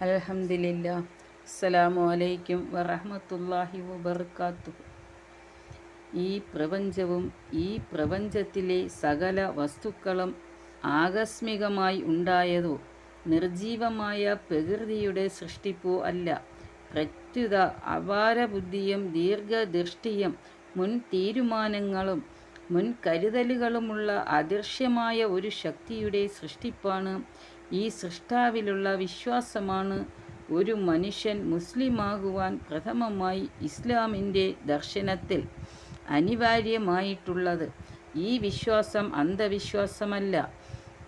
അൽഹംദുലില്ലാ. അസ്സലാമു അലൈക്കും വറഹ്മത്തുള്ളാഹി വബർക്കാത്തുഹു. ഈ പ്രപഞ്ചവും ഈ പ്രപഞ്ചത്തിലെ സകല വസ്തുക്കളും ആകസ്മികമായി ഉണ്ടായതോ നിർജീവമായ പ്രകൃതിയുടെ സൃഷ്ടിപ്പോ അല്ല. പ്രത്യുത അപാരബുദ്ധിയും ദീർഘദൃഷ്ടിയും മുൻ തീരുമാനങ്ങളും മുൻകരുതലുകളുമുള്ള അദൃശ്യമായ ഒരു ശക്തിയുടെ സൃഷ്ടിപ്പാണ്. ഈ സൃഷ്ടാവിലുള്ള വിശ്വാസമാണ് ഒരു മനുഷ്യൻ മുസ്ലിമാകുവാൻ പ്രഥമമായി ഇസ്ലാമിൻ്റെ ദർശനത്തിൽ അനിവാര്യമായിട്ടുള്ളത്. ഈ വിശ്വാസം അന്ധവിശ്വാസമല്ല,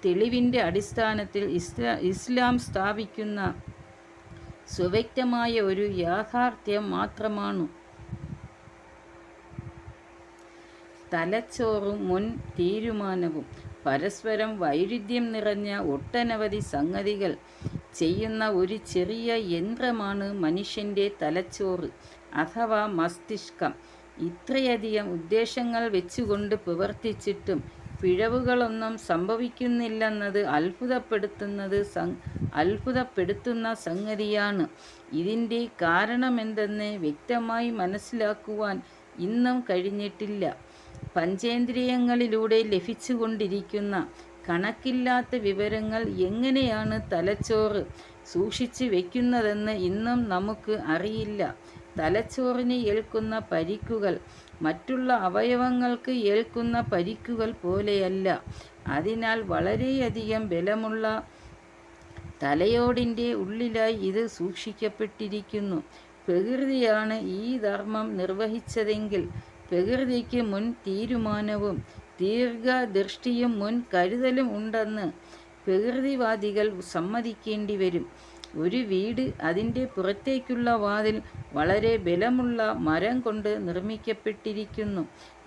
തെളിവിൻ്റെ അടിസ്ഥാനത്തിൽ ഇസ്ലാം സ്ഥാപിക്കുന്ന സുവ്യക്തമായ ഒരു യാഥാർത്ഥ്യം മാത്രമാണ്. തലച്ചോറും മുൻ തീരുമാനവും പരസ്പരം വൈരുദ്ധ്യം നിറഞ്ഞ ഒട്ടനവധി സംഗതികൾ ചെയ്യുന്ന ഒരു ചെറിയ യന്ത്രമാണ് മനുഷ്യൻ്റെ തലച്ചോറ് അഥവാ മസ്തിഷ്കം. ഇത്രയധികം ഉദ്ദേശങ്ങൾ വെച്ചുകൊണ്ട് പ്രവർത്തിച്ചിട്ടും പിഴവുകളൊന്നും സംഭവിക്കുന്നില്ലെന്നത് അത്ഭുതപ്പെടുത്തുന്ന സംഗതിയാണ്. ഇതിൻ്റെ കാരണമെന്തെന്ന് വ്യക്തമായി മനസ്സിലാക്കുവാൻ ഇന്നും കഴിഞ്ഞിട്ടില്ല. പഞ്ചേന്ദ്രിയങ്ങളിലൂടെ ലഭിച്ചുകൊണ്ടിരിക്കുന്ന കണക്കില്ലാത്ത വിവരങ്ങൾ എങ്ങനെയാണ് തലച്ചോറ് സൂക്ഷിച്ചു വയ്ക്കുന്നതെന്ന് ഇന്നും നമുക്ക് അറിയില്ല. തലച്ചോറിന് ഏൽക്കുന്ന പരിക്കുകൾ മറ്റുള്ള അവയവങ്ങൾക്ക് ഏൽക്കുന്ന പരിക്കുകൾ പോലെയല്ല. അതിനാൽ വളരെയധികം ബലമുള്ള തലയോടിൻ്റെ ഉള്ളിലായി ഇത് സൂക്ഷിക്കപ്പെട്ടിരിക്കുന്നു. പ്രകൃതിയാണ് ഈ ധർമ്മം നിർവഹിച്ചതെങ്കിൽ പ്രകൃതിക്ക് മുൻ തീരുമാനവും ദീർഘദൃഷ്ടിയും മുൻ കരുതലും ഉണ്ടെന്ന് പ്രകൃതിവാദികൾ സമ്മതിക്കേണ്ടി വരും. ഒരു വീട്, അതിൻ്റെ പുറത്തേക്കുള്ള വാതിൽ വളരെ ബലമുള്ള മരം കൊണ്ട് നിർമ്മിക്കപ്പെട്ടിരിക്കുന്നു.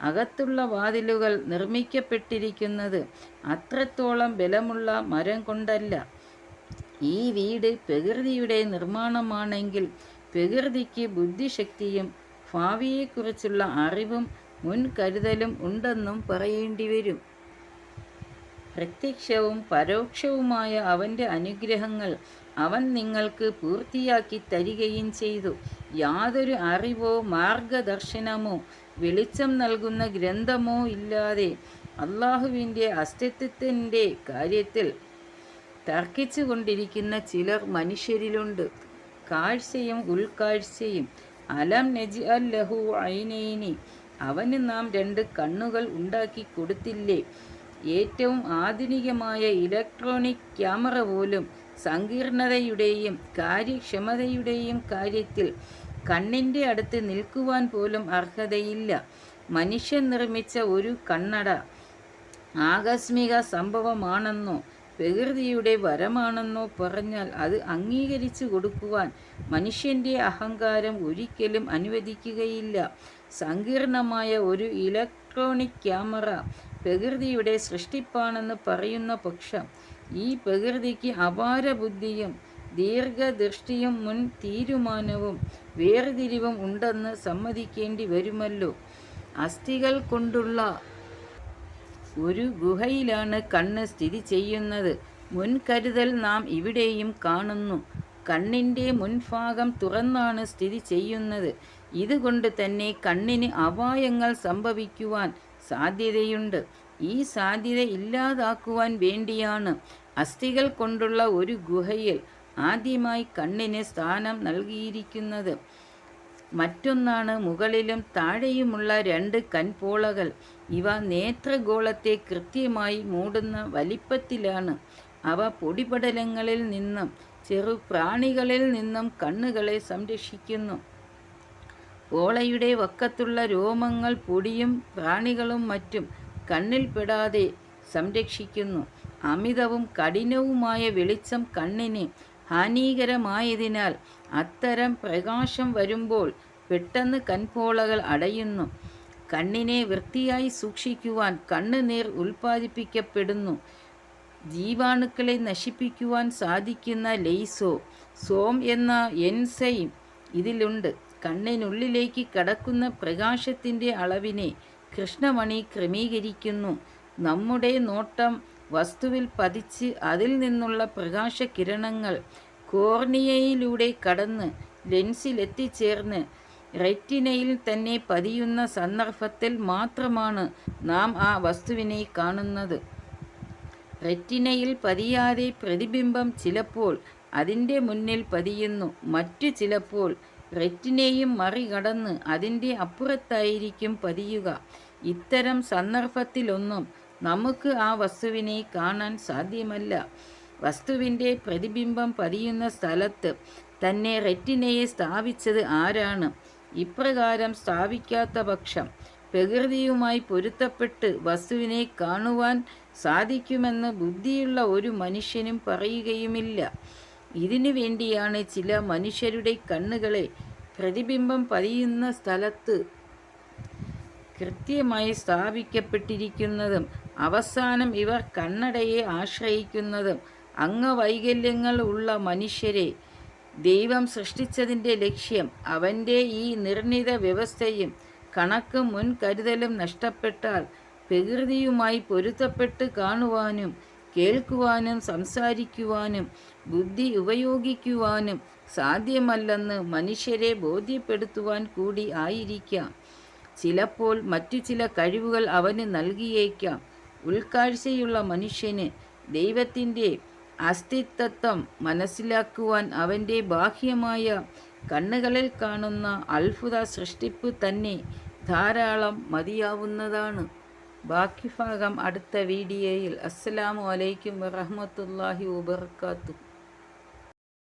അകത്തുള്ള വാതിലുകൾ നിർമ്മിക്കപ്പെട്ടിരിക്കുന്നത് അത്രത്തോളം ബലമുള്ള മരം കൊണ്ടല്ല. ഈ വീട് പ്രകൃതിയുടെ നിർമ്മാണമാണെങ്കിൽ പ്രകൃതിക്ക് ബുദ്ധിശക്തിയും ഭാവിയെക്കുറിച്ചുള്ള അറിവും മുൻകരുതലും ഉണ്ടെന്നും പറയേണ്ടി വരും. പ്രത്യക്ഷവും പരോക്ഷവുമായ അവൻ്റെ അനുഗ്രഹങ്ങൾ അവൻ നിങ്ങൾക്ക് പൂർത്തിയാക്കി തരികയും ചെയ്തു. യാതൊരു അറിവോ മാർഗദർശനമോ വെളിച്ചം നൽകുന്ന ഗ്രന്ഥമോ ഇല്ലാതെ അള്ളാഹുവിൻ്റെ അസ്തിത്വത്തിൻ്റെ കാര്യത്തിൽ തർക്കിച്ചു കൊണ്ടിരിക്കുന്ന ചിലർ മനുഷ്യരിലുണ്ട്. കാഴ്ചയും ഉൾക്കാഴ്ചയും. അലം നജ്അൽ ലഹു ഐനൈനി, അവന് നാം 2 കണ്ണുകൾ ഉണ്ടാക്കി കൊടുത്തില്ലേ? ഏറ്റവും ആധുനികമായ ഇലക്ട്രോണിക് ക്യാമറ പോലും സങ്കീർണതയുടെയും കാര്യക്ഷമതയുടെയും കാര്യത്തിൽ കണ്ണിൻ്റെ അടുത്ത് നിൽക്കുവാൻ പോലും അർഹതയില്ല. മനുഷ്യൻ നിർമ്മിച്ച ഒരു കണ്ണട ആകസ്മിക സംഭവമാണെന്നോ പ്രകൃതിയുടെ വരമാണെന്നോ പറഞ്ഞാൽ അത് അംഗീകരിച്ചു കൊടുക്കുവാൻ മനുഷ്യൻ്റെ അഹങ്കാരം ഒരിക്കലും അനുവദിക്കുകയില്ല. സങ്കീർണമായ ഒരു ഇലക്ട്രോണിക് ക്യാമറ പ്രകൃതിയുടെ സൃഷ്ടിപ്പാണെന്ന് പറയുന്ന പക്ഷം ഈ പ്രകൃതിക്ക് അപാര ബുദ്ധിയും ദീർഘദൃഷ്ടിയും മുൻ തീരുമാനവും വേർതിരിവും ഉണ്ടെന്ന് സമ്മതിക്കേണ്ടി വരുമല്ലോ. അസ്ഥികൾ കൊണ്ടുള്ള ഒരു ഗുഹയിലാണ് കണ്ണ് സ്ഥിതി ചെയ്യുന്നത്. മുൻകരുതൽ നാം ഇവിടെയും കാണുന്നു. കണ്ണിൻ്റെ മുൻഭാഗം തുറന്നാണ് സ്ഥിതി ചെയ്യുന്നത്. ഇതുകൊണ്ട് തന്നെ കണ്ണിന് അപായങ്ങൾ സംഭവിക്കുവാൻ സാധ്യതയുണ്ട്. ഈ സാധ്യത ഇല്ലാതാക്കുവാൻ വേണ്ടിയാണ് അസ്ഥികൾ കൊണ്ടുള്ള ഒരു ഗുഹയിൽ ആദ്യമായി കണ്ണിന് സ്ഥാനം നൽകിയിരിക്കുന്നത്. മറ്റൊന്നാണ് മുകളിലും താഴെയുമുള്ള 2 കൺപോളകൾ. ഇവ നേത്രഗോളത്തെ കൃത്യമായി മൂടുന്ന വലിപ്പത്തിലാണ്. അവ പൊടിപടലങ്ങളിൽ നിന്നും ചെറു പ്രാണികളിൽ നിന്നും കണ്ണുകളെ സംരക്ഷിക്കുന്നു. പോളയുടെ വക്കത്തുള്ള രോമങ്ങൾ പൊടിയും പ്രാണികളും മറ്റും കണ്ണിൽപ്പെടാതെ സംരക്ഷിക്കുന്നു. അമിതവും കഠിനവുമായ വെളിച്ചം കണ്ണിന് ഹാനികരമായതിനാൽ അത്തരം പ്രകാശം വരുമ്പോൾ പെട്ടെന്ന് കൺപോളകൾ അടയുന്നു. കണ്ണിനെ വൃത്തിയായി സൂക്ഷിക്കുവാൻ കണ്ണുനീർ ഉൽപ്പാദിപ്പിക്കപ്പെടുന്നു. ജീവാണുക്കളെ നശിപ്പിക്കുവാൻ സാധിക്കുന്ന സോം എന്ന എൻസൈം ഇതിലുണ്ട്. കണ്ണിനുള്ളിലേക്ക് കടക്കുന്ന പ്രകാശത്തിൻ്റെ അളവിനെ കൃഷ്ണമണി ക്രമീകരിക്കുന്നു. നമ്മുടെ നോട്ടം വസ്തുവിൽ പതിച്ച് അതിൽ നിന്നുള്ള പ്രകാശകിരണങ്ങൾ കോർണിയയിലൂടെ കടന്ന് ലെൻസിലെത്തിച്ചേർന്ന് റെറ്റിനയിൽ തന്നെ പതിയുന്ന സന്ദർഭത്തിൽ മാത്രമാണ് നാം ആ വസ്തുവിനെ കാണുന്നത്. റെറ്റിനയിൽ പതിയാതെ പ്രതിബിംബം ചിലപ്പോൾ അതിൻ്റെ മുന്നിൽ പതിയുന്നു, മറ്റു ചിലപ്പോൾ റെറ്റിനയും മറികടന്ന് അതിൻ്റെ അപ്പുറത്തായിരിക്കും പതിയുക. ഇത്തരം സന്ദർഭത്തിലൊന്നും നമുക്ക് ആ വസ്തുവിനെ കാണാൻ സാധ്യമല്ല. വസ്തുവിൻ്റെ പ്രതിബിംബം പതിയുന്ന സ്ഥലത്ത് തന്നെ റെറ്റിനയെ സ്ഥാപിച്ചത് ആരാണ്? ഇപ്രകാരം സ്ഥാപിക്കാത്ത പക്ഷം പ്രകൃതിയുമായി പൊരുത്തപ്പെട്ട് വസ്തുവിനെ കാണുവാൻ സാധിക്കുമെന്ന് ബുദ്ധിയുള്ള ഒരു മനുഷ്യനും പറയുകയുമില്ല. ഇതിനു വേണ്ടിയാണ് ചില മനുഷ്യരുടെ കണ്ണുകളെ പ്രതിബിംബം പതിയുന്ന സ്ഥലത്ത് കൃത്യമായി സ്ഥാപിക്കപ്പെട്ടിരിക്കുന്നതും അവസാനം ഇവർ കണ്ണടയെ ആശ്രയിക്കുന്നതും. അംഗവൈകല്യങ്ങൾ ഉള്ള മനുഷ്യരെ ദൈവം സൃഷ്ടിച്ചതിൻ്റെ ലക്ഷ്യം അവൻ്റെ ഈ നിർണിത വ്യവസ്ഥയും കണക്കും മുൻകരുതലും നഷ്ടപ്പെട്ടാൽ പ്രകൃതിയുമായി പൊരുത്തപ്പെട്ട് കാണുവാനും കേൾക്കുവാനും സംസാരിക്കുവാനും ബുദ്ധി ഉപയോഗിക്കുവാനും സാധ്യമല്ലെന്ന് മനുഷ്യരെ ബോധ്യപ്പെടുത്തുവാൻ കൂടി ആയിരിക്കാം. ചിലപ്പോൾ മറ്റു ചില കഴിവുകൾ അവന് നൽകിയേക്കാം. ഉൾക്കാഴ്ചയുള്ള മനുഷ്യന് ദൈവത്തിൻ്റെ അസ്തിത്വം മനസ്സിലാക്കുവാൻ അവൻ്റെ ബാഹ്യമായ കണ്ണുകളിൽ കാണുന്ന അത്ഭുത സൃഷ്ടിപ്പ് തന്നെ ധാരാളം മതിയാവുന്നതാണ്. ബാക്കി ഭാഗം അടുത്ത വീഡിയോയിൽ. അസ്സലാമു അലൈക്കും വറഹ്മത്തുള്ളാഹി വബറകാതുഹു.